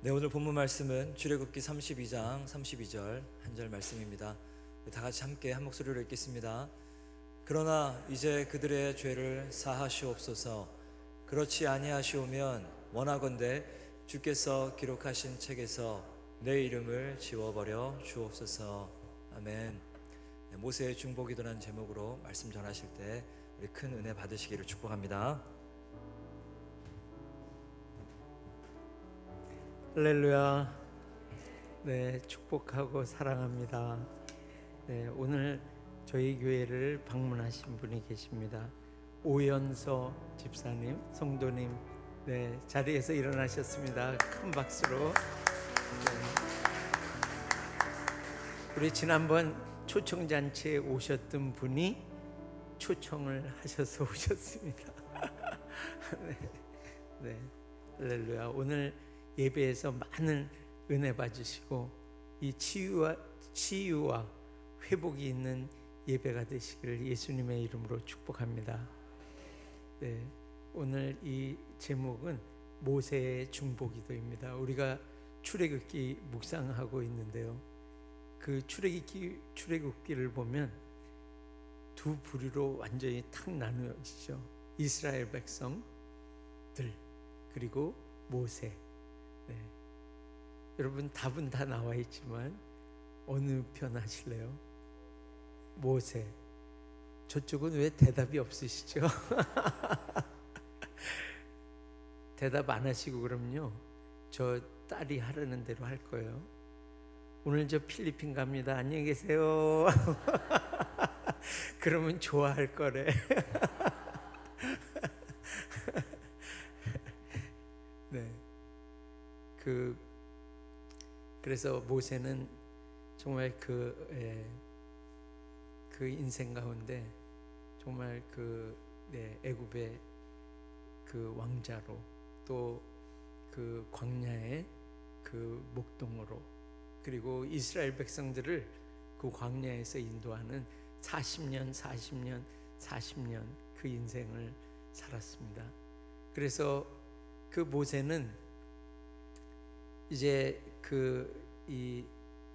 네, 오늘 본문 말씀은 출애굽기 32장 32절 한 절 말씀입니다. 다 같이 함께 한 목소리로 읽겠습니다. 그러나 이제 그들의 죄를 사하시옵소서. 그렇지 아니하시오면 원하건대 주께서 기록하신 책에서 내 이름을 지워버려 주옵소서. 아멘. 네, 모세의 중보기도라는 제목으로 말씀 전하실 때 우리 큰 은혜 받으시기를 축복합니다. 할렐루야. 네, 축복하고 사랑합니다. 네, 오늘 저희 교회를 방문하신 분이 계십니다. 오연서 집사님, 성도님, 네, 자리에서 일어나셨습니다. 큰 박수로. 네. 우리 지난번 초청잔치에 오셨던 분이 초청을 하셔서 오셨습니다. 네, 네, 할렐루야. 오늘 예배에서 많은 은혜 받으시고 이 치유와 회복이 있는 예배가 되시기를 예수님의 이름으로 축복합니다. 네, 오늘 이 제목은 모세의 중보기도입니다. 우리가 출애굽기 묵상하고 있는데요. 그 출애굽기를 보면 두 부류로 완전히 탁 나누어지죠. 이스라엘 백성들 그리고 모세. 네. 여러분 답은 다 나와 있지만 어느 편 하실래요? 모세. 저쪽은 왜 대답이 없으시죠? 대답 안 하시고 그럼요, 저 딸이 하라는 대로 할 거예요. 오늘 저 필리핀 갑니다. 안녕히 계세요. 그러면 좋아할 거래. 네. 그래서 모세는 정말 그 인생 가운데 정말 애굽의 그 왕자로 또 그 광야의 그 목동으로 그리고 이스라엘 백성들을 그 광야에서 인도하는 40년 그 인생을 살았습니다. 그래서 그 모세는 이제 이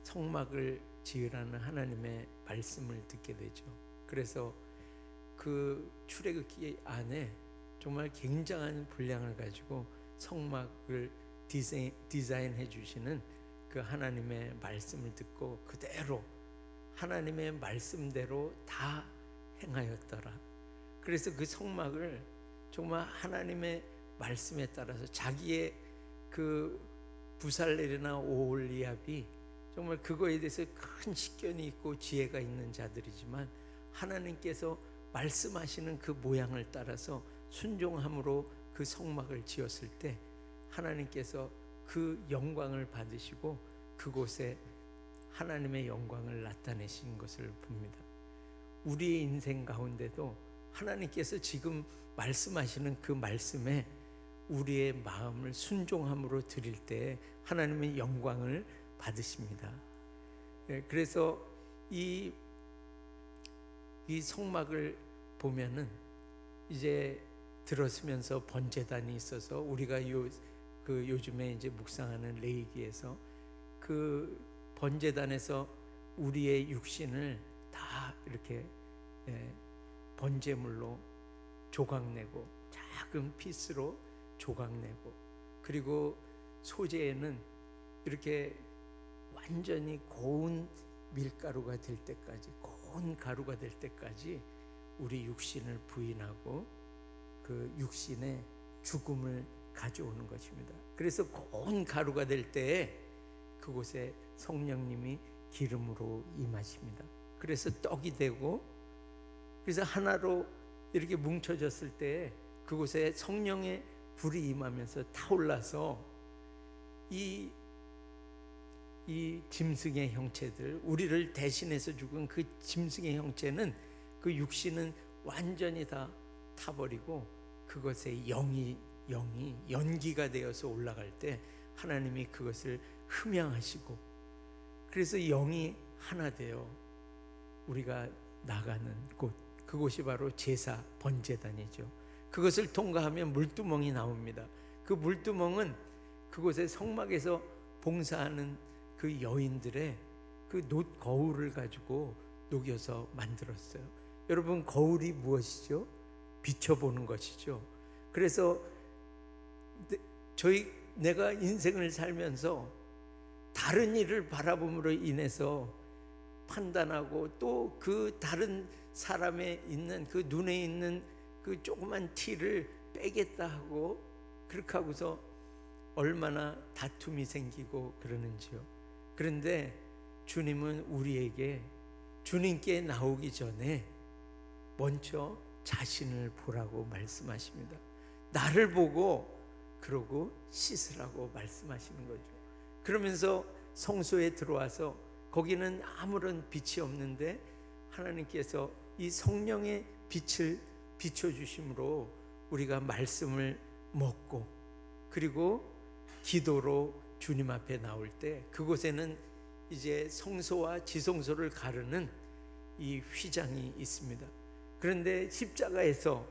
성막을 지으라는 하나님의 말씀을 듣게 되죠. 그래서 그 출애굽기 안에 정말 굉장한 분량을 가지고 성막을 디자인해 주시는 그 하나님의 말씀을 듣고 그대로 하나님의 말씀대로 다 행하였더라. 그래서 그 성막을 정말 하나님의 말씀에 따라서 자기의 그 부살렐이나 오홀리압이 정말 그거에 대해서 큰 식견이 있고 지혜가 있는 자들이지만 하나님께서 말씀하시는 그 모양을 따라서 순종함으로 그 성막을 지었을 때 하나님께서 그 영광을 받으시고 그곳에 하나님의 영광을 나타내신 것을 봅니다. 우리의 인생 가운데도 하나님께서 지금 말씀하시는 그 말씀에 우리의 마음을 순종함으로 드릴 때 하나님의 영광을 받으십니다. 그래서 이 성막을 보면은 이제 들어서면서 번제단이 있어서 우리가 요즘에 이제 묵상하는 레위기에서 그 번제단에서 우리의 육신을 다 이렇게 번제물로 조각내고 작은 피스로 조각내고 그리고 소재에는 이렇게 완전히 고운 밀가루가 될 때까지 고운 가루가 될 때까지 우리 육신을 부인하고 그 육신의 죽음을 가져오는 것입니다. 그래서 고운 가루가 될 때에 그곳에 성령님이 기름으로 임하십니다. 그래서 떡이 되고 그래서 하나로 이렇게 뭉쳐졌을 때 그곳에 성령의 불이 임하면서 타올라서 이 짐승의 형체들, 우리를 대신해서 죽은 그 짐승의 형체는 그 육신은 완전히 다 타버리고 그것에 영이 연기가 되어서 올라갈 때 하나님이 그것을 흠양하시고 그래서 영이 하나 되어 우리가 나가는 곳, 그곳이 바로 제사 번제단이죠. 그것을 통과하면 물두멍이 나옵니다. 그 물두멍은 그곳에 성막에서 봉사하는 그 여인들의 그 놋 거울을 가지고 녹여서 만들었어요. 여러분, 거울이 무엇이죠? 비춰보는 것이죠. 그래서 내가 인생을 살면서 다른 일을 바라봄으로 인해서 판단하고 또 그 다른 사람에 있는 그 눈에 있는 그 조그만 티를 빼겠다 하고 그렇게 하고서 얼마나 다툼이 생기고 그러는지요. 그런데 주님은 우리에게 주님께 나오기 전에 먼저 자신을 보라고 말씀하십니다. 나를 보고 그러고 씻으라고 말씀하시는 거죠. 그러면서 성소에 들어와서 거기는 아무런 빛이 없는데 하나님께서 이 성령의 빛을 비춰주심으로 우리가 말씀을 먹고 그리고 기도로 주님 앞에 나올 때 그곳에는 이제 성소와 지성소를 가르는 이 휘장이 있습니다. 그런데 십자가에서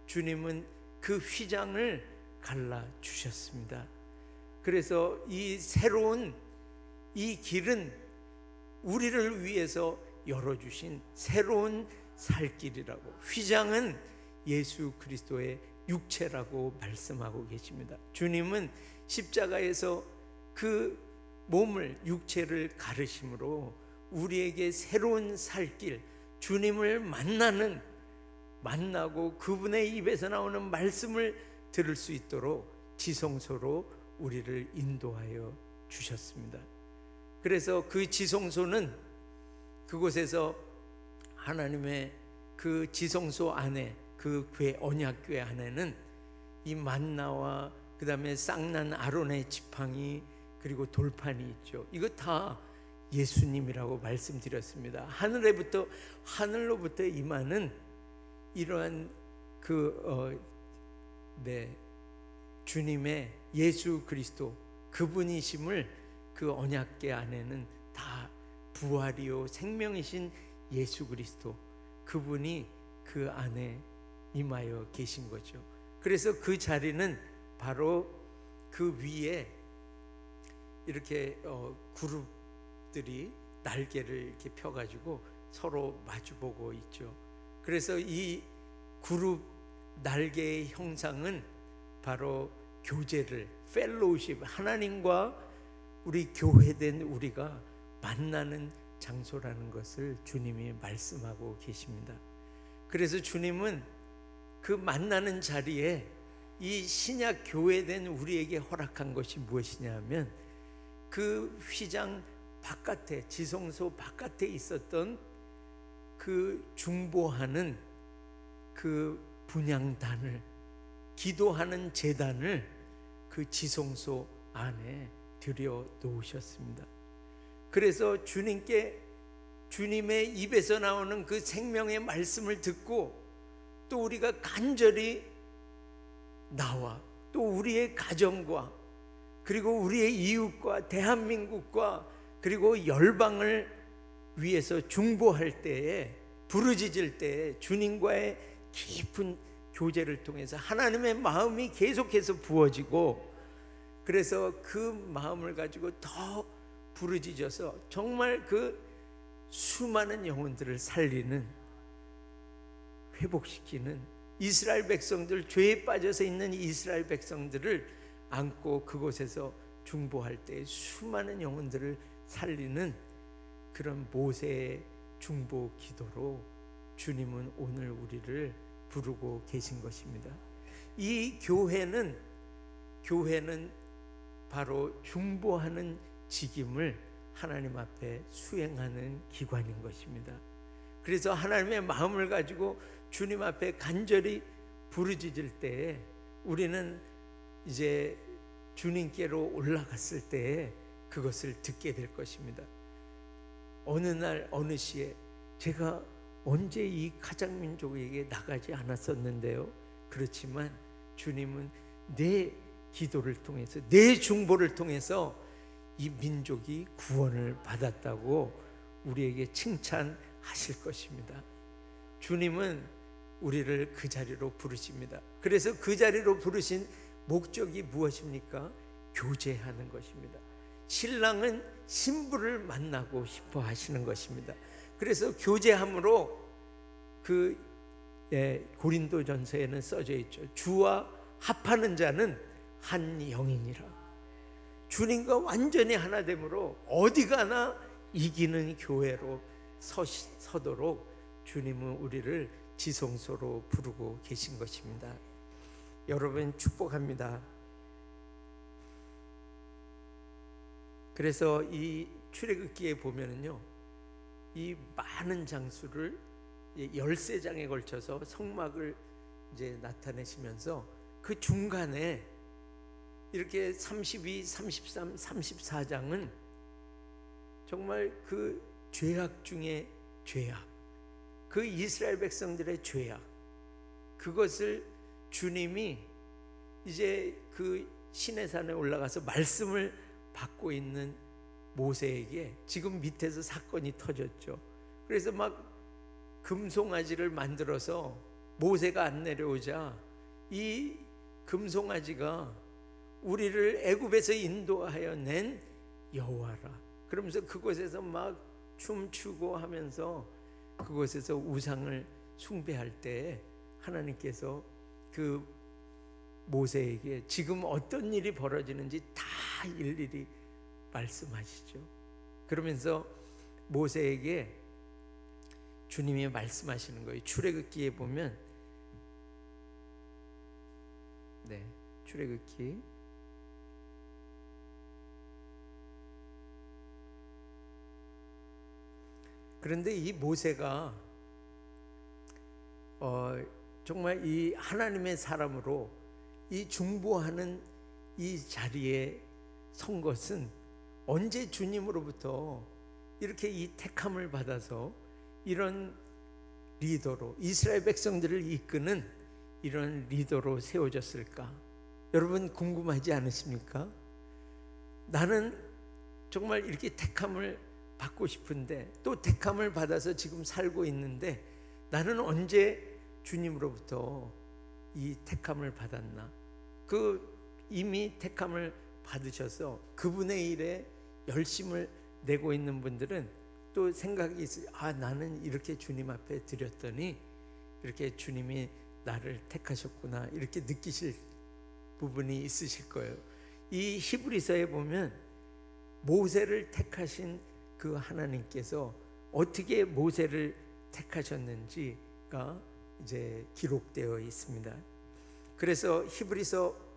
주님은 그 휘장을 갈라 주셨습니다. 그래서 이 새로운 이 길은 우리를 위해서 열어주신 새로운 살 길이라고, 휘장은 예수 그리스도의 육체라고 말씀하고 계십니다. 주님은 십자가에서 그 몸을, 육체를 가르심으로 우리에게 새로운 살 길, 주님을 만나고 그분의 입에서 나오는 말씀을 들을 수 있도록 지성소로 우리를 인도하여 주셨습니다. 그래서 그 지성소는 그곳에서 하나님의 그 지성소 안에, 그 교회, 언약교회 안에는 이 만나와 그 다음에 쌍난 아론의 지팡이 그리고 돌판이 있죠. 이거 다 예수님이라고 말씀드렸습니다. 하늘로부터 임하는 이러한 주님의 예수 그리스도 그분이심을 그 언약궤 안에는 다 부활이요 생명이신 예수 그리스도 그분이 그 안에 임하여 계신 거죠. 그래서 그 자리는 바로 그 위에 이렇게 그룹들이 날개를 이렇게 펴가지고 서로 마주보고 있죠. 그래서 이 그룹 날개의 형상은 바로 교제를, 펠로우십, 하나님과 우리 교회된 우리가 만나는 장소라는 것을 주님이 말씀하고 계십니다. 그래서 주님은 그 만나는 자리에 이 신약 교회된 우리에게 허락한 것이 무엇이냐 하면 그 휘장 바깥에, 지성소 바깥에 있었던 그 중보하는 그 분향단을, 기도하는 제단을 그 지성소 안에 들여 놓으셨습니다. 그래서 주님의 입에서 나오는 그 생명의 말씀을 듣고 또 우리가 간절히 나와 또 우리의 가정과 그리고 우리의 이웃과 대한민국과 그리고 열방을 위해서 중보할 때에, 부르짖을 때에 주님과의 깊은 교제를 통해서 하나님의 마음이 계속해서 부어지고, 그래서 그 마음을 가지고 더 부르짖어서 정말 그 수많은 영혼들을 살리는, 회복시키는, 이스라엘 백성들, 죄에 빠져서 있는 이스라엘 백성들을 안고 그곳에서 중보할 때 수많은 영혼들을 살리는 그런 모세의 중보 기도로 주님은 오늘 우리를 부르고 계신 것입니다. 이 교회는 바로 중보하는 직임을 하나님 앞에 수행하는 기관인 것입니다. 그래서 하나님의 마음을 가지고 주님 앞에 간절히 부르짖을 때에 우리는 이제 주님께로 올라갔을 때에 그것을 듣게 될 것입니다. 어느 날 어느 시에 제가 언제 이 가장민족에게 나가지 않았었는데요. 그렇지만 주님은 내 기도를 통해서, 내 중보를 통해서 이 민족이 구원을 받았다고 우리에게 칭찬하실 것입니다. 주님은 우리를 그 자리로 부르십니다. 그래서 그 자리로 부르신 목적이 무엇입니까? 교제하는 것입니다. 신랑은 신부를 만나고 싶어 하시는 것입니다. 그래서 교제함으로 고린도전서에는 써져 있죠. 주와 합하는 자는 한 영이니라. 주님과 완전히 하나 되므로 어디 가나 이기는 교회로 서도록 주님은 우리를 지성소로 부르고 계신 것입니다. 여러분 축복합니다. 그래서 이 출애굽기에 보면은요, 이 많은 장수를 13장에 걸쳐서 성막을 이제 나타내시면서 그 중간에 이렇게 32, 33, 34장은 정말 그 죄악 중에 죄악, 그 이스라엘 백성들의 죄악, 그것을 주님이 이제 그 시내산에 올라가서 말씀을 받고 있는 모세에게 지금 밑에서 사건이 터졌죠. 그래서 막 금송아지를 만들어서 모세가 안 내려오자 이 금송아지가 우리를 애굽에서 인도하여 낸 여호와라, 그러면서 그곳에서 막 춤추고 하면서 그곳에서 우상을 숭배할 때 하나님께서 그 모세에게 지금 어떤 일이 벌어지는지 다 일일이 말씀하시죠. 그러면서 모세에게 주님이 말씀하시는 거예요. 출애굽기에 보면, 출애굽기 그런데 이 모세가 정말 이 하나님의 사람으로 이 중보하는 이 자리에 선 것은 언제 주님으로부터 이렇게 이 택함을 받아서 이런 리더로 이스라엘 백성들을 이끄는 이런 리더로 세워졌을까? 여러분 궁금하지 않으십니까? 나는 정말 이렇게 택함을 받고 싶은데 또 택함을 받아서 지금 살고 있는데 나는 언제 주님으로부터 이 택함을 받았나? 이미 택함을 받으셔서 그분의 일에 열심을 내고 있는 분들은 또 생각이 있어요. 나는 이렇게 주님 앞에 드렸더니 이렇게 주님이 나를 택하셨구나, 이렇게 느끼실 부분이 있으실 거예요. 이 히브리서에 보면 모세를 택하신 그 하나님께서 어떻게 모세를 택하셨는지가 이제 기록되어 있습니다. 그래서 히브리서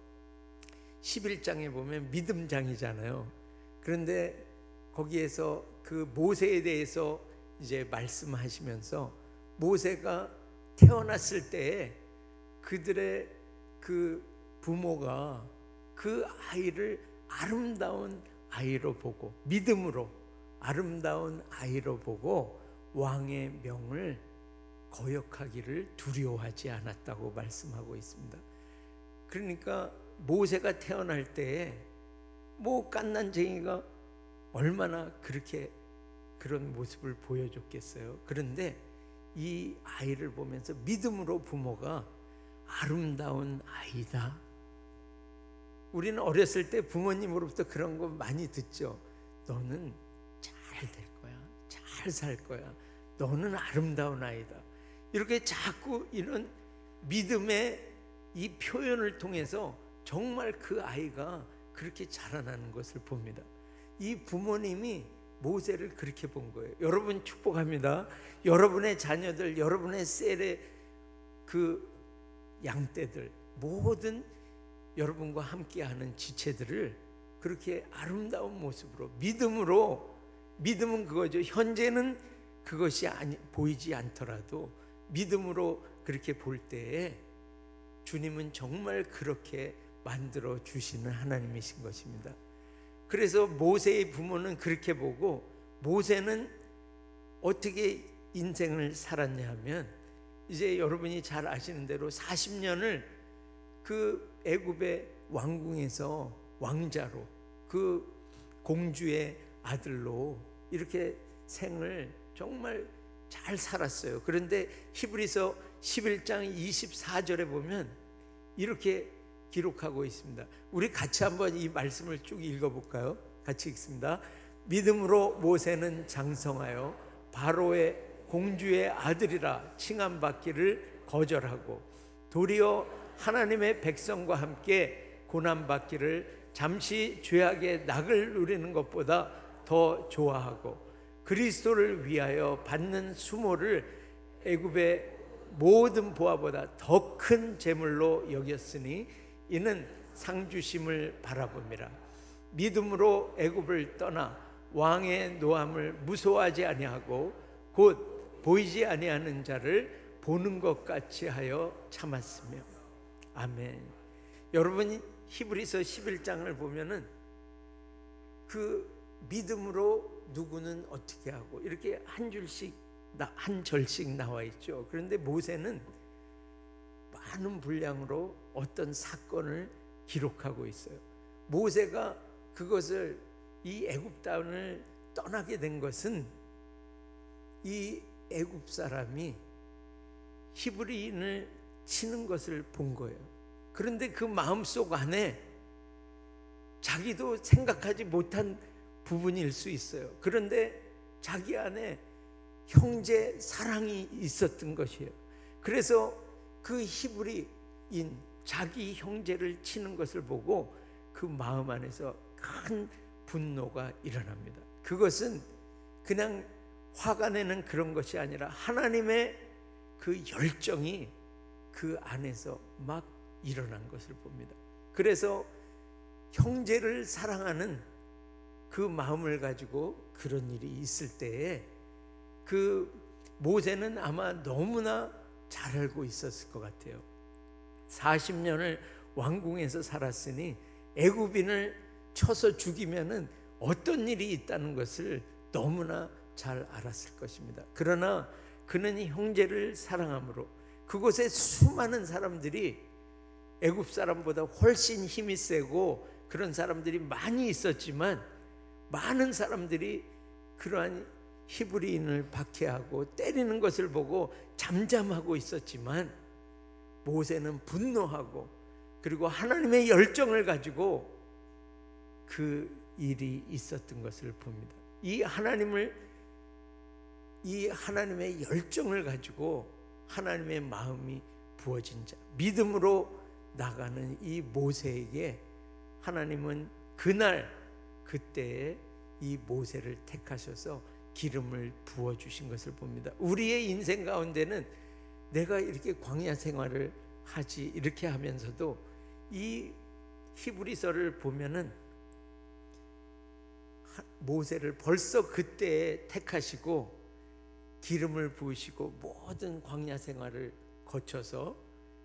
11장에 보면 믿음장이잖아요. 그런데 거기에서 그 모세에 대해서 이제 말씀하시면서 모세가 태어났을 때 그들의 그 부모가 그 아이를 아름다운 아이로 보고, 믿음으로 아름다운 아이로 보고 왕의 명을 거역하기를 두려워하지 않았다고 말씀하고 있습니다. 그러니까 모세가 태어날 때 뭐 갓난쟁이가 얼마나 그런 모습을 보여줬겠어요. 그런데 이 아이를 보면서 믿음으로 부모가 아름다운 아이다. 우리는 어렸을 때 부모님으로부터 그런 거 많이 듣죠. 너는 잘 될 거야, 잘 살 거야, 너는 아름다운 아이다. 이렇게 자꾸 이런 믿음의 이 표현을 통해서 정말 그 아이가 그렇게 자라나는 것을 봅니다. 이 부모님이 모세를 그렇게 본 거예요. 여러분 축복합니다. 여러분의 자녀들, 여러분의 셀의 그 양떼들, 모든 여러분과 함께하는 지체들을 그렇게 아름다운 모습으로 믿음은 그거죠. 현재는 그것이 보이지 않더라도 믿음으로 그렇게 볼 때에 주님은 정말 그렇게 만들어 주시는 하나님이신 것입니다. 그래서 모세의 부모는 그렇게 보고, 모세는 어떻게 인생을 살았냐 하면, 이제 여러분이 잘 아시는 대로 40년을 그 애굽의 왕궁에서 왕자로, 그 공주의 아들로 이렇게 생을 정말 잘 살았어요. 그런데 히브리서 11장 24절에 보면 이렇게 기록하고 있습니다. 우리 같이 한번 이 말씀을 쭉 읽어볼까요? 같이 읽습니다. 믿음으로 모세는 장성하여 바로의 공주의 아들이라 칭함받기를 거절하고 도리어 하나님의 백성과 함께 고난받기를 잠시 죄악의 낙을 누리는 것보다 더 좋아하고 그리스도를 위하여 받는 수모를 애굽의 모든 보화보다 더 큰 재물로 여겼으니 이는 상주심을 바라봅니다. 믿음으로 애굽을 떠나 왕의 노함을 무서워하지 아니하고 곧 보이지 아니하는 자를 보는 것 같이 하여 참았으며. 아멘. 여러분이 히브리서 11장을 보면은 그 믿음으로 누구는 어떻게 하고 이렇게 한 줄씩 한 절씩 나와 있죠. 그런데 모세는 많은 분량으로 어떤 사건을 기록하고 있어요. 모세가 그것을 이 애굽 땅을 떠나게 된 것은 이 애굽 사람이 히브리인을 치는 것을 본 거예요. 그런데 그 마음속 안에 자기도 생각하지 못한 부분일 수 있어요. 그런데 자기 안에 형제 사랑이 있었던 것이에요. 그래서 그 히브리인 자기 형제를 치는 것을 보고 그 마음 안에서 큰 분노가 일어납니다. 그것은 그냥 화가 내는 그런 것이 아니라 하나님의 그 열정이 그 안에서 막 일어난 것을 봅니다. 그래서 형제를 사랑하는 그 마음을 가지고 그런 일이 있을 때에 그 모세는 아마 너무나 잘 알고 있었을 것 같아요. 40년을 왕궁에서 살았으니 애굽인을 쳐서 죽이면은 어떤 일이 있다는 것을 너무나 잘 알았을 것입니다. 그러나 그는 형제를 사랑함으로 그곳에 수많은 사람들이 애굽 사람보다 훨씬 힘이 세고 그런 사람들이 많이 있었지만 많은 사람들이 그러한 히브리인을 박해하고 때리는 것을 보고 잠잠하고 있었지만 모세는 분노하고 그리고 하나님의 열정을 가지고 그 일이 있었던 것을 봅니다. 이 하나님의 열정을 가지고 하나님의 마음이 부어진 자, 믿음으로 나가는 이 모세에게 하나님은 그때에 이 모세를 택하셔서 기름을 부어주신 것을 봅니다. 우리의 인생 가운데는 내가 이렇게 광야 생활을 하지 이렇게 하면서도 이 히브리서를 보면은 모세를 벌써 그때에 택하시고 기름을 부으시고 모든 광야 생활을 거쳐서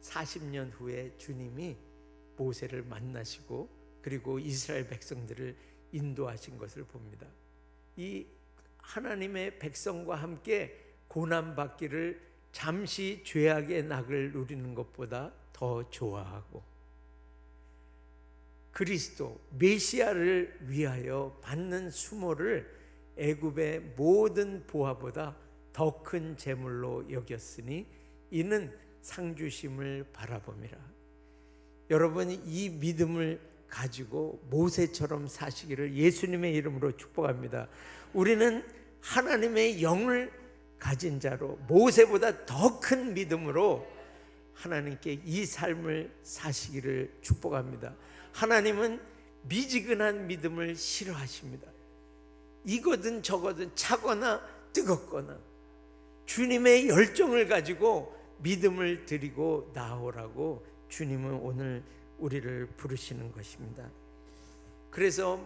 40년 후에 주님이 모세를 만나시고 그리고 이스라엘 백성들을 인도하신 것을 봅니다. 이 하나님의 백성과 함께 고난받기를 잠시 죄악의 낙을 누리는 것보다 더 좋아하고 그리스도 메시아를 위하여 받는 수모를 애굽의 모든 보화보다 더 큰 재물로 여겼으니 이는 상주심을 바라봄이라. 여러분이 이 믿음을 가지고 모세처럼 사시기를 예수님의 이름으로 축복합니다. 우리는 하나님의 영을 가진 자로 모세보다 더 큰 믿음으로 하나님께 이 삶을 사시기를 축복합니다. 하나님은 미지근한 믿음을 싫어하십니다. 이거든 저거든 차거나 뜨겁거나 주님의 열정을 가지고 믿음을 드리고 나오라고 주님은 오늘 우리를 부르시는 것입니다. 그래서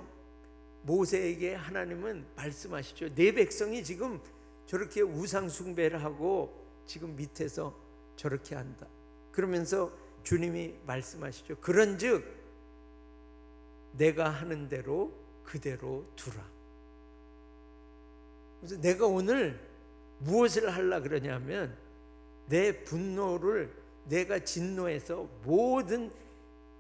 모세에게 하나님은 말씀하시죠. 내 백성이 지금 저렇게 우상 숭배를 하고 지금 밑에서 저렇게 한다. 그러면서 주님이 말씀하시죠. 그런즉 내가 하는 대로 그대로 두라. 그래서 내가 오늘 무엇을 하려 그러냐면 내 분노를 내가 진노해서 모든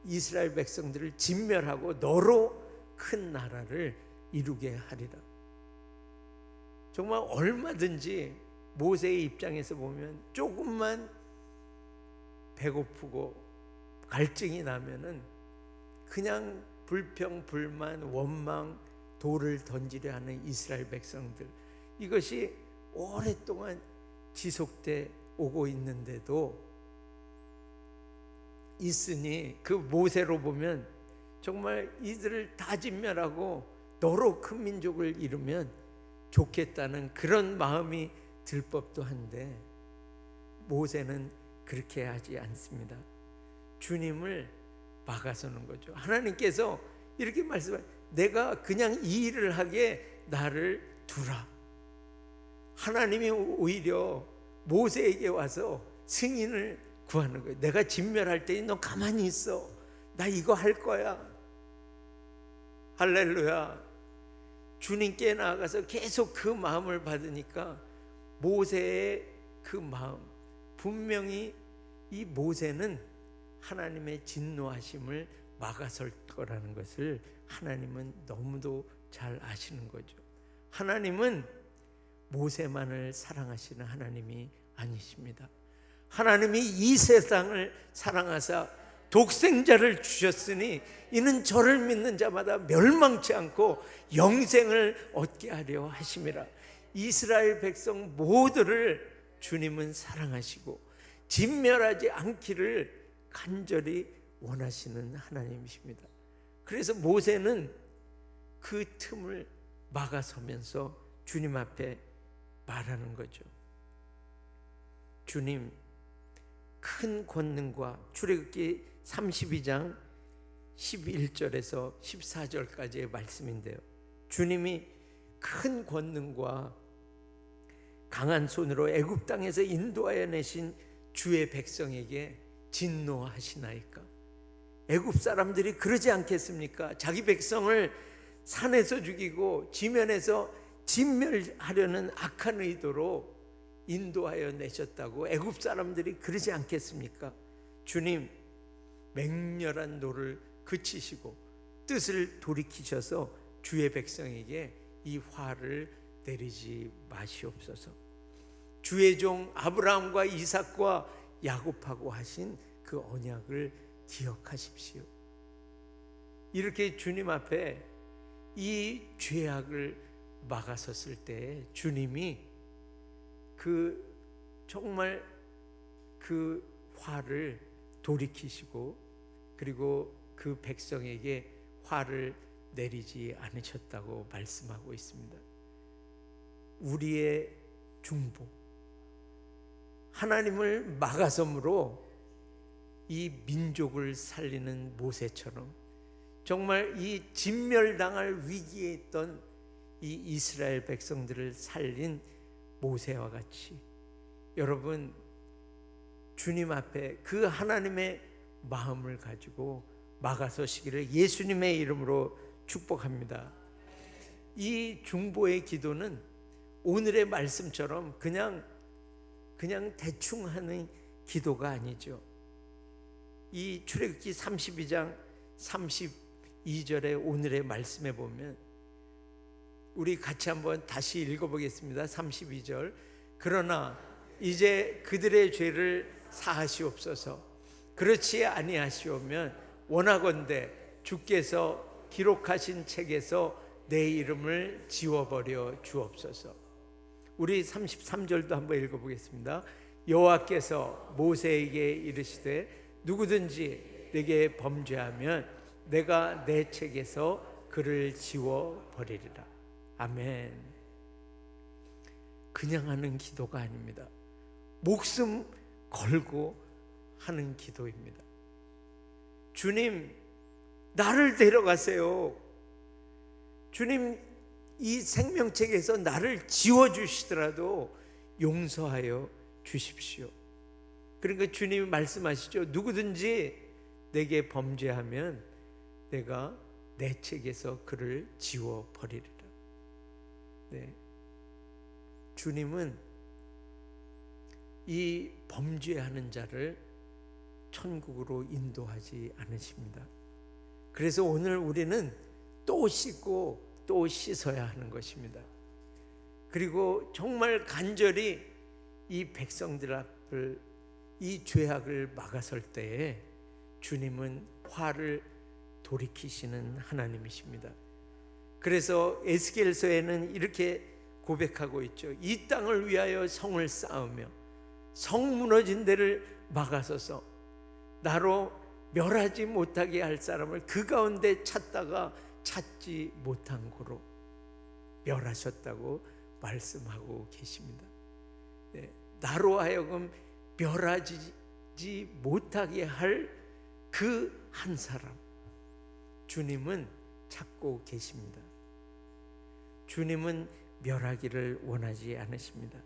이스라엘 백성들을 진멸하고 너로 큰 나라를 이루게 하리라. 정말 얼마든지 모세의 입장에서 보면 조금만 배고프고 갈증이 나면은 그냥 불평, 불만, 원망, 돌을 던지려 하는 이스라엘 백성들, 이것이 오랫동안 지속돼 오고 있는데도 있으니 그 모세로 보면 정말 이들을 다 진멸하고 너로 큰 민족을 이루면 좋겠다는 그런 마음이 들 법도 한데 모세는 그렇게 하지 않습니다. 주님을 막아서는 거죠. 하나님께서 이렇게 말씀하세요. 내가 그냥 이 일을 하게 나를 두라. 하나님이 오히려 모세에게 와서 승인을 구하는 거예요. 내가 진멸할 때니 너 가만히 있어. 나 이거 할 거야. 할렐루야. 주님께 나아가서 계속 그 마음을 받으니까 모세의 그 마음, 분명히 이 모세는 하나님의 진노하심을 막아설 거라는 것을 하나님은 너무도 잘 아시는 거죠. 하나님은 모세만을 사랑하시는 하나님이 아니십니다. 하나님이 이 세상을 사랑하사 독생자를 주셨으니 이는 저를 믿는 자마다 멸망치 않고 영생을 얻게 하려 하심이라. 이스라엘 백성 모두를 주님은 사랑하시고 진멸하지 않기를 간절히 원하시는 하나님이십니다. 그래서 모세는 그 틈을 막아서면서 주님 앞에 말하는 거죠. 주님, 큰 권능과, 출애굽기 32장 11절에서 14절까지의 말씀인데요, 주님이 큰 권능과 강한 손으로 애굽 땅에서 인도하여 내신 주의 백성에게 진노하시나이까? 애굽 사람들이 그러지 않겠습니까? 자기 백성을 산에서 죽이고 지면에서 진멸하려는 악한 의도로 인도하여 내셨다고 애굽 사람들이 그러지 않겠습니까? 주님, 맹렬한 노를 그치시고 뜻을 돌이키셔서 주의 백성에게 이 화를 내리지 마시옵소서. 주의 종 아브라함과 이삭과 야곱하고 하신 그 언약을 기억하십시오. 이렇게 주님 앞에 이 죄악을 막아섰을 때 주님이 정말 그 화를 돌이키시고 그리고 그 백성에게 화를 내리지 않으셨다고 말씀하고 있습니다. 우리의 중보, 하나님을 막아섬으로 이 민족을 살리는 모세처럼 정말 이 진멸당할 위기에 있던 이 이스라엘 백성들을 살린 모세와 같이 여러분 주님 앞에 그 하나님의 마음을 가지고 막아서시기를 예수님의 이름으로 축복합니다. 이 중보의 기도는 오늘의 말씀처럼 그냥 대충 하는 기도가 아니죠. 이 출애굽기 32장 32절의 오늘의 말씀에 보면 우리 같이 한번 다시 읽어보겠습니다. 32절. 그러나 이제 그들의 죄를 사하시옵소서. 그렇지 아니하시오면 원하건대 주께서 기록하신 책에서 내 이름을 지워버려 주옵소서. 우리 33절도 한번 읽어보겠습니다. 여호와께서 모세에게 이르시되 누구든지 내게 범죄하면 내가 내 책에서 그를 지워버리리라. 아멘. 그냥 하는 기도가 아닙니다. 목숨 걸고 하는 기도입니다. 주님, 나를 데려가세요. 주님, 이 생명책에서 나를 지워주시더라도 용서하여 주십시오. 그러니까 주님이 말씀하시죠. 누구든지 내게 범죄하면 내가 내 책에서 그를 지워버리리라. 네. 주님은 이 범죄하는 자를 천국으로 인도하지 않으십니다. 그래서 오늘 우리는 또 씻고 또 씻어야 하는 것입니다. 그리고 정말 간절히 이 백성들 앞을 이 죄악을 막아설 때에 주님은 화를 돌이키시는 하나님이십니다. 그래서 에스겔서에는 이렇게 고백하고 있죠. 이 땅을 위하여 성을 쌓으며 성 무너진 데를 막아서서 나로 멸하지 못하게 할 사람을 그 가운데 찾다가 찾지 못한 고로 멸하셨다고 말씀하고 계십니다. 네, 나로 하여금 멸하지 못하게 할 그 한 사람, 주님은 찾고 계십니다. 주님은 멸하기를 원하지 않으십니다.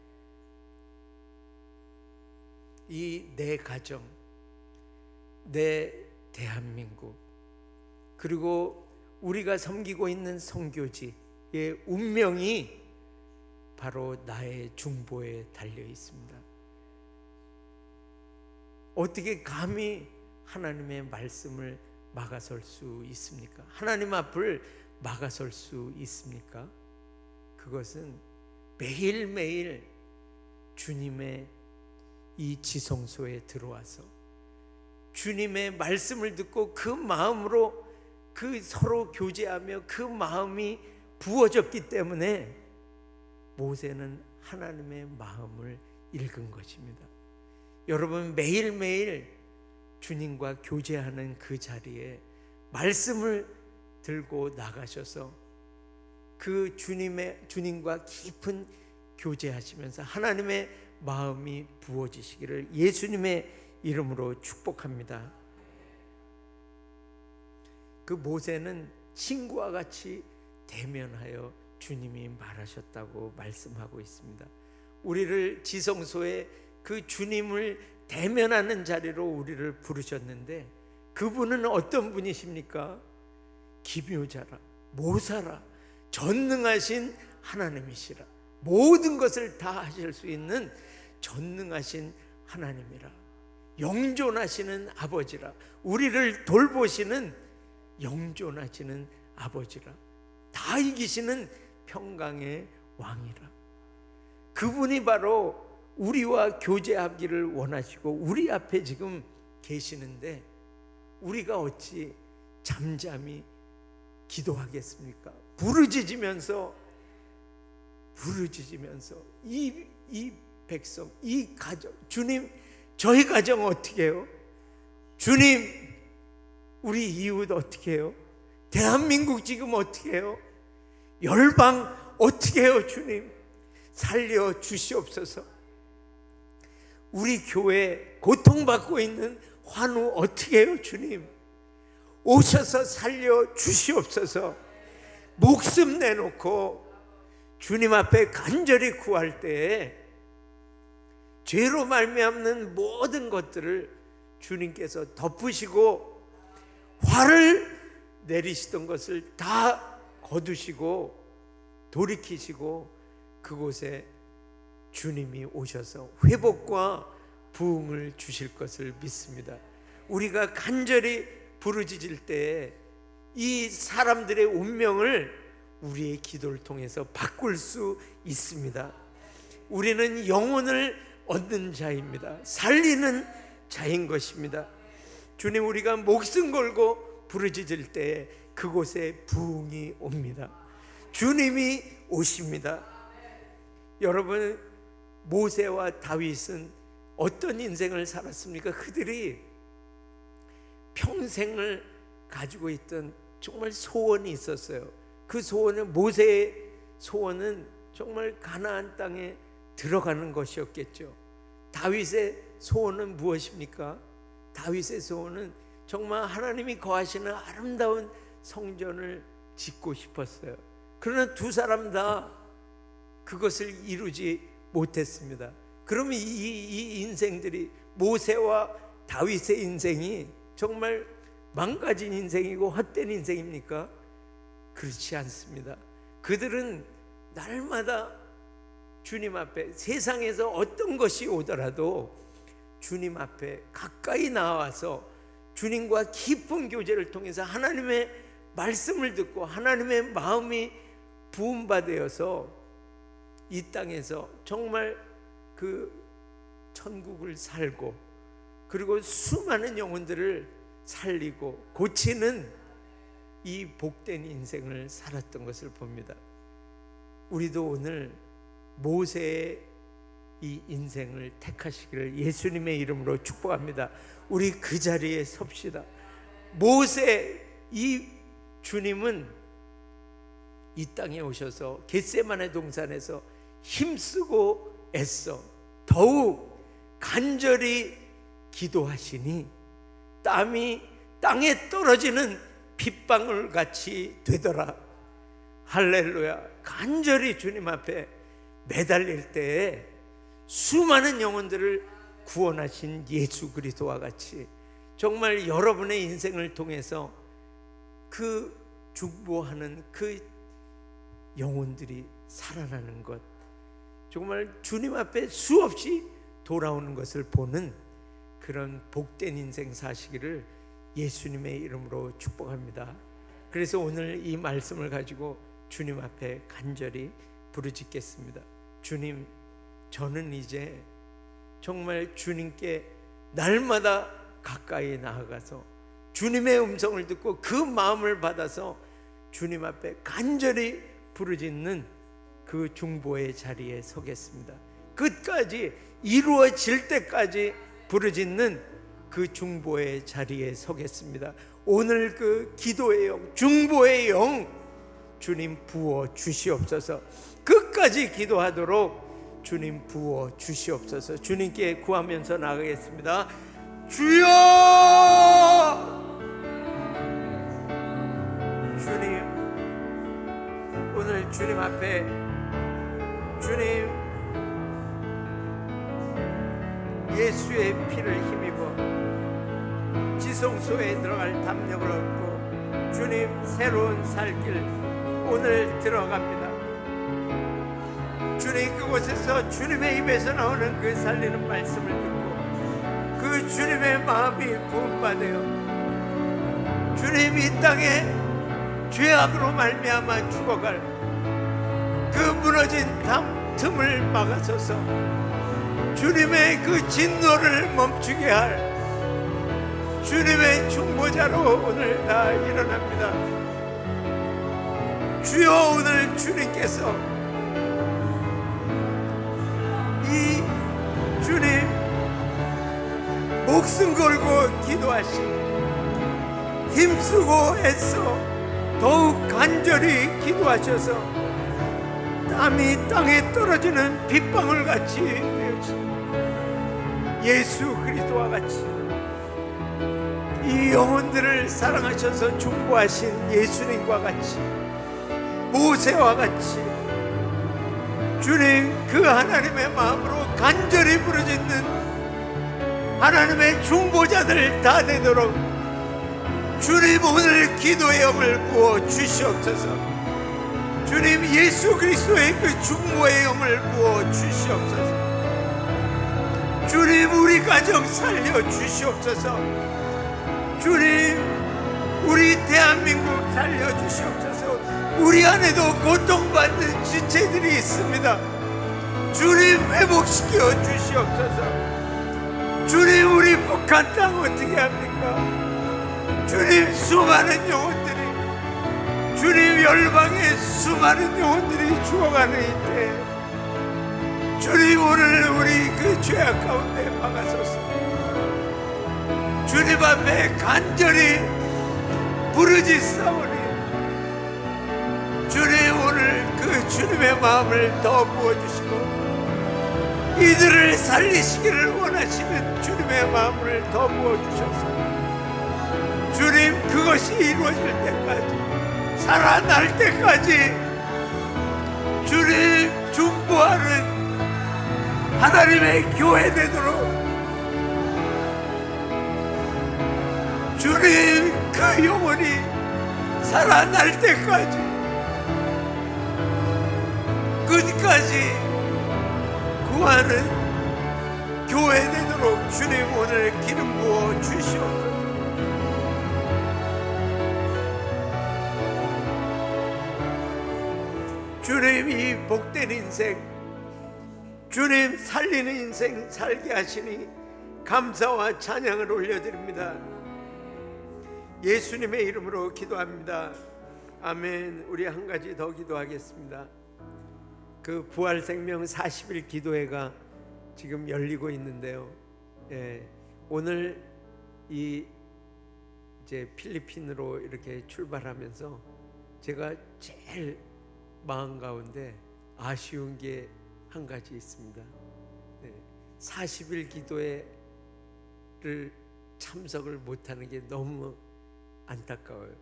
이 내 가정, 내 대한민국, 그리고 우리가 섬기고 있는 선교지의 운명이 바로 나의 중보에 달려 있습니다. 어떻게 감히 하나님의 말씀을 막아설 수 있습니까? 하나님 앞을 막아설 수 있습니까? 그것은 매일매일 주님의 이 지성소에 들어와서 주님의 말씀을 듣고 그 마음으로 그 서로 교제하며 그 마음이 부어졌기 때문에 모세는 하나님의 마음을 읽은 것입니다. 여러분, 매일매일 주님과 교제하는 그 자리에 말씀을 들고 나가셔서 그 주님과 깊은 교제하시면서 하나님의 마음이 부어지시기를 예수님의 이름으로 축복합니다. 그 모세는 친구와 같이 대면하여 주님이 말하셨다고 말씀하고 있습니다. 우리를 지성소에 그 주님을 대면하는 자리로 우리를 부르셨는데 그분은 어떤 분이십니까? 기묘자라, 모사라, 전능하신 하나님이시라, 모든 것을 다 하실 수 있는 전능하신 하나님이라, 영존하시는 아버지라, 우리를 돌보시는 영존하시는 아버지라, 다 이기시는 평강의 왕이라. 그분이 바로 우리와 교제하기를 원하시고 우리 앞에 지금 계시는데 우리가 어찌 잠잠히 기도하겠습니까? 부르짖으면서 이 백성, 이 가정, 주님, 저희 가정 어떻게 해요? 주님, 우리 이웃 어떻게 해요? 대한민국 지금 어떻게 해요? 열방 어떻게 해요? 주님, 살려 주시옵소서. 우리 교회 고통받고 있는 환우 어떻게 해요? 주님, 오셔서 살려 주시옵소서. 목숨 내놓고 주님 앞에 간절히 구할 때에 죄로 말미암는 모든 것들을 주님께서 덮으시고 화를 내리시던 것을 다 거두시고 돌이키시고 그곳에 주님이 오셔서 회복과 부흥을 주실 것을 믿습니다. 우리가 간절히 부르짖을 때에 이 사람들의 운명을 우리의 기도를 통해서 바꿀 수 있습니다. 우리는 영혼을 얻는 자입니다. 살리는 자인 것입니다. 주님, 우리가 목숨 걸고 부르짖을 때에 그곳에 부흥이 옵니다. 주님이 오십니다. 여러분, 모세와 다윗은 어떤 인생을 살았습니까? 그들이 평생을 가지고 있던 정말 소원이 있었어요. 그 소원은, 모세의 소원은 정말 가나안 땅에 들어가는 것이었겠죠. 다윗의 소원은 무엇입니까? 다윗의 소원은 정말 하나님이 거하시는 아름다운 성전을 짓고 싶었어요. 그러나 두 사람 다 그것을 이루지 못했습니다. 그러면 이 인생들이, 모세와 다윗의 인생이 정말 망가진 인생이고 헛된 인생입니까? 그렇지 않습니다. 그들은 날마다 주님 앞에, 세상에서 어떤 것이 오더라도 주님 앞에 가까이 나와서 주님과 깊은 교제를 통해서 하나님의 말씀을 듣고 하나님의 마음이 부음받아서 이 땅에서 정말 그 천국을 살고, 그리고 수많은 영혼들을 살리고 고치는 이 복된 인생을 살았던 것을 봅니다. 우리도 오늘 모세의 이 인생을 택하시기를 예수님의 이름으로 축복합니다. 우리 그 자리에 섭시다. 모세, 이 주님은 이 땅에 오셔서 겟세마네 동산에서 힘쓰고 애써 더욱 간절히 기도하시니 땀이 땅에 떨어지는 빗방울 같이 되더라. 할렐루야. 간절히 주님 앞에 매달릴 때에 수많은 영혼들을 구원하신 예수 그리스도와 같이 정말 여러분의 인생을 통해서 그 중보하는 그 영혼들이 살아나는 것, 정말 주님 앞에 수없이 돌아오는 것을 보는 그런 복된 인생 사시기를 예수님의 이름으로 축복합니다. 그래서 오늘 이 말씀을 가지고 주님 앞에 간절히 부르짖겠습니다. 주님, 저는 이제 정말 주님께 날마다 가까이 나아가서 주님의 음성을 듣고 그 마음을 받아서 주님 앞에 간절히 부르짖는 그 중보의 자리에 서겠습니다. 끝까지 이루어질 때까지 부르짖는 그 중보의 자리에 서겠습니다. 오늘 그 기도의 영, 중보의 영 주님 부어 주시옵소서. 끝까지 기도하도록 주님 부어 주시옵소서. 주님께 구하면서 나가겠습니다. 주여! 주님, 오늘 주님 앞에 주님 예수의 피를 힘입어 지성소에 들어갈 담력을 얻고 주님 새로운 살길 오늘 들어갑니다. 주님, 그곳에서 주님의 입에서 나오는 그 살리는 말씀을 듣고 그 주님의 마음이 부음받아요. 주님, 이 땅에 죄악으로 말미암아 죽어갈 그 무너진 틈을 막아서서 주님의 그 진노를 멈추게 할 주님의 중보자로 오늘 다 일어납니다. 주여, 오늘 주님께서 이 주님 목숨 걸고 기도하시 힘쓰고 애써 더욱 간절히 기도하셔서 땀이 땅에 떨어지는 빗방울 같이 되어진 예수 그리스도와 같이 이 영혼들을 사랑하셔서 중보하신 예수님과 같이 모세와 같이 주님 그 하나님의 마음으로 간절히 부르짖는 하나님의 중보자들 다 되도록 주님 오늘 기도의 영을 부어 주시옵소서. 주님 예수 그리스도의 그 중보의 영을 부어 주시옵소서. 주님 우리 가정 살려 주시옵소서. 주님 우리 대한민국 살려 주시옵소서. 우리 안에도 고통받는 지체들이 있습니다. 주님 회복시켜 주시옵소서. 주님 우리 북한 땅 어떻게 합니까? 주님 수많은 영혼들이 주님 열방의 수많은 영혼들이 죽어가는 이때 주님 오늘 우리 그 죄악 가운데 막아서서 주님 앞에 간절히 부르짖사오니 주님 오늘 그 주님의 마음을 더 부어주시고 이들을 살리시기를 원하시는 주님의 마음을 더 부어주셔서 주님 그것이 이루어질 때까지 살아날 때까지 주님 중보하는 하나님의 교회 되도록 주님 그 영혼이 살아날 때까지 끝까지 구하는 교회 되도록 주님 오늘 기름 부어 주시옵소서. 주님 이 복된 인생 주님 살리는 인생 살게 하시니 감사와 찬양을 올려드립니다. 예수님의 이름으로 기도합니다. 아멘. 우리 한 가지 더 기도하겠습니다. 그 부활생명 40일 기도회가 지금 열리고 있는데요. 오늘 이제 필리핀으로 이렇게 출발하면서 제가 제일 마음 가운데 아쉬운 게 한 가지 있습니다. 40일 기도회를 참석을 못하는 게 너무 안타까워요.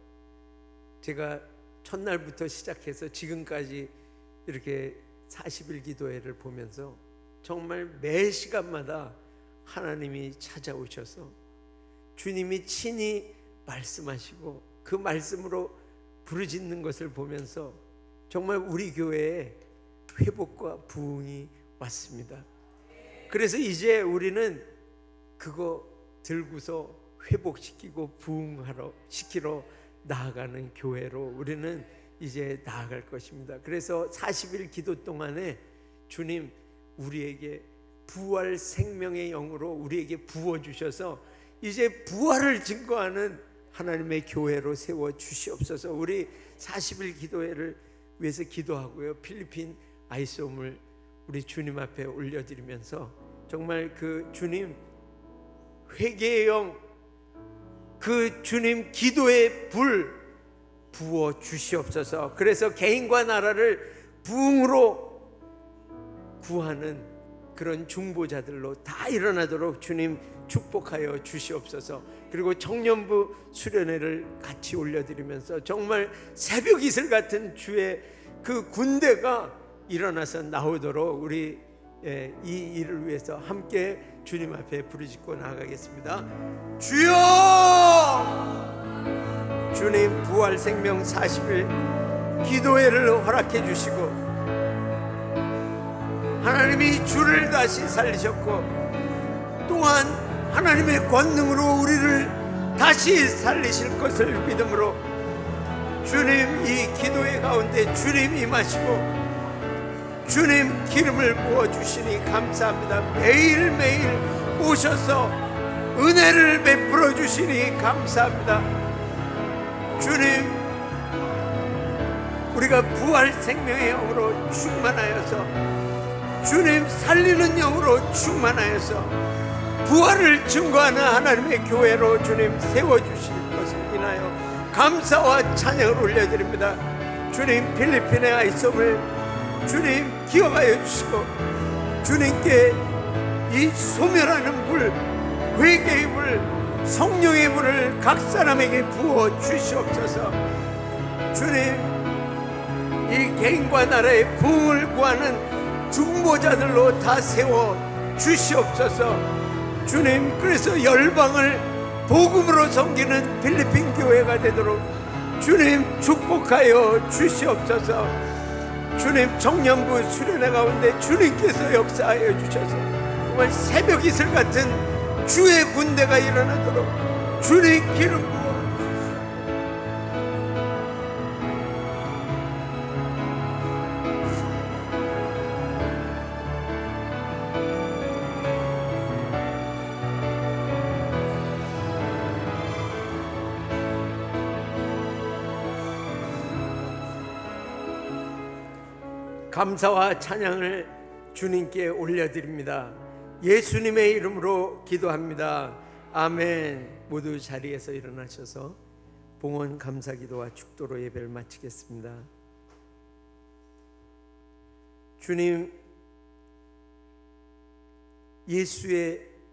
제가 첫날부터 시작해서 지금까지 이렇게 40일 기도회를 보면서 정말 매 시간마다 하나님이 찾아오셔서 주님이 친히 말씀하시고 그 말씀으로 부르짖는 것을 보면서 정말 우리 교회에 회복과 부흥이 왔습니다. 그래서 이제 우리는 그거 들고서 회복시키고 부흥시키러 나아가는 교회로 우리는 이제 나아갈 것입니다. 그래서 40일 기도 동안에 주님 우리에게 부활 생명의 영으로 우리에게 부어주셔서 이제 부활을 증거하는 하나님의 교회로 세워주시옵소서. 우리 40일 기도회를 위해서 기도하고요. 필리핀 아이솜을 우리 주님 앞에 올려드리면서 정말 그 주님 회개의 영, 그 주님 기도의 불 부어 주시옵소서. 그래서 개인과 나라를 부흥으로 구하는 그런 중보자들로 다 일어나도록 주님 축복하여 주시옵소서. 그리고 청년부 수련회를 같이 올려드리면서 정말 새벽 이슬 같은 주의 그 군대가 일어나서 나오도록 우리 이 일을 위해서 함께 주님 앞에 부르짖고 나아가겠습니다. 주여! 주님 부활 생명 40일 기도회를 허락해 주시고 하나님이 주를 다시 살리셨고 또한 하나님의 권능으로 우리를 다시 살리실 것을 믿음으로 주님 이 기도회 가운데 주님 임하시고 주님 기름을 부어주시니 감사합니다. 매일매일 오셔서 은혜를 베풀어 주시니 감사합니다. 주님 우리가 부활 생명의 영으로 충만하여서 주님 살리는 영으로 충만하여서 부활을 증거하는 하나님의 교회로 주님 세워주실 것을 인하여 감사와 찬양을 올려드립니다. 주님 필리핀의 아이솜을 주님 기억하여 주시고 주님께 이 소멸하는 불, 회개의 불, 성령의 불을 각 사람에게 부어 주시옵소서. 주님 이 개인과 나라의 부흥을 구하는 중보자들로 다 세워 주시옵소서. 주님 그래서 열방을 복음으로 섬기는 필리핀 교회가 되도록 주님 축복하여 주시옵소서. 주님 청년부 수련회 가운데 주님께서 역사하여 주셔서 정말 새벽 이슬 같은 주의 군대가 일어나도록 주님 기름 부어 감사와 찬양을 주님께 올려드립니다. 예수님의 이름으로 기도합니다. 아멘. 모두 자리에서 일어나셔서 봉헌 감사기도와 축도로 예배를 마치겠습니다. 주님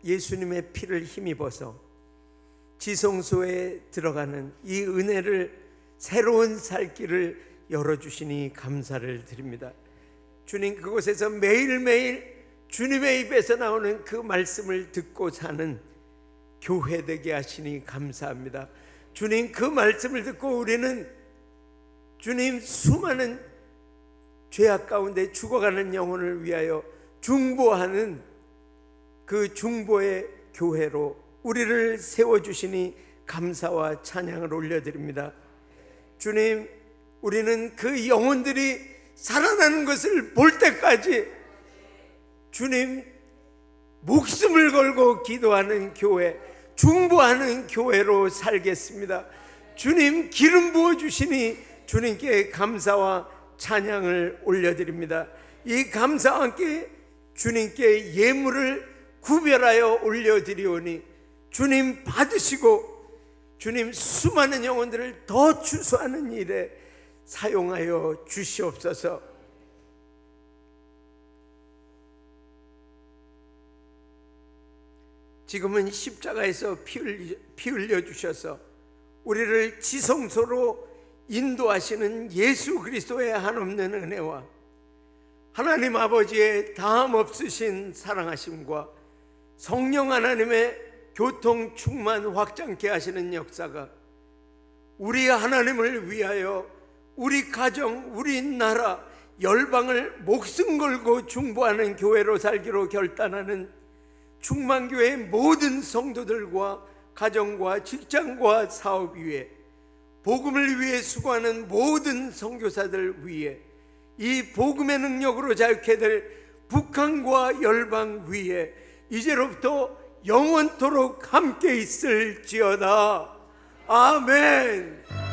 예수님의 피를 힘입어서 지성소에 들어가는 이 은혜를 새로운 살 길을 열어주시니 감사를 드립니다. 주님 그곳에서 매일매일 주님의 입에서 나오는 그 말씀을 듣고 사는 교회 되게 하시니 감사합니다. 주님 그 말씀을 듣고 우리는 주님 수많은 죄악 가운데 죽어가는 영혼을 위하여 중보하는 그 중보의 교회로 우리를 세워주시니 감사와 찬양을 올려드립니다. 주님 우리는 그 영혼들이 살아나는 것을 볼 때까지 주님 목숨을 걸고 기도하는 교회, 중보하는 교회로 살겠습니다. 주님 기름 부어 주시니 주님께 감사와 찬양을 올려드립니다. 이 감사와 함께 주님께 예물을 구별하여 올려드리오니 주님 받으시고 주님 수많은 영혼들을 더 추수하는 일에 사용하여 주시옵소서. 지금은 십자가에서 피 흘려 주셔서 우리를 지성소로 인도하시는 예수 그리스도의 한없는 은혜와 하나님 아버지의 다함 없으신 사랑하심과 성령 하나님의 교통 충만 확장케 하시는 역사가 우리 하나님을 위하여 우리 가정, 우리 나라, 열방을 목숨 걸고 중보하는 교회로 살기로 결단하는 충만교회의 모든 성도들과 가정과 직장과 사업 위에, 복음을 위해 수고하는 모든 선교사들 위에, 이 복음의 능력으로 자유케 될 북한과 열방 위에 이제로부터 영원토록 함께 있을지어다. 아멘.